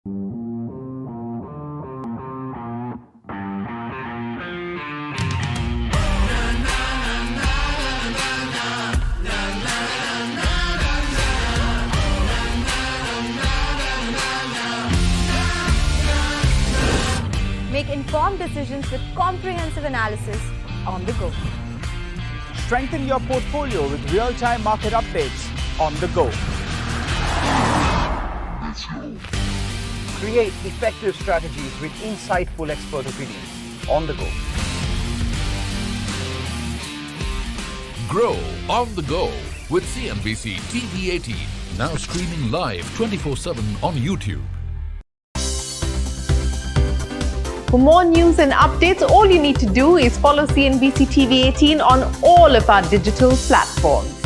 Make informed decisions with comprehensive analysis on the go. Strengthen your portfolio with real-time market updates on the go. Create effective strategies with insightful expert opinions on the go. Grow on the go with CNBC-TV18, now streaming live 24/7 on YouTube. For more news and updates, all you need to do is follow CNBC TV18 on all of our digital platforms.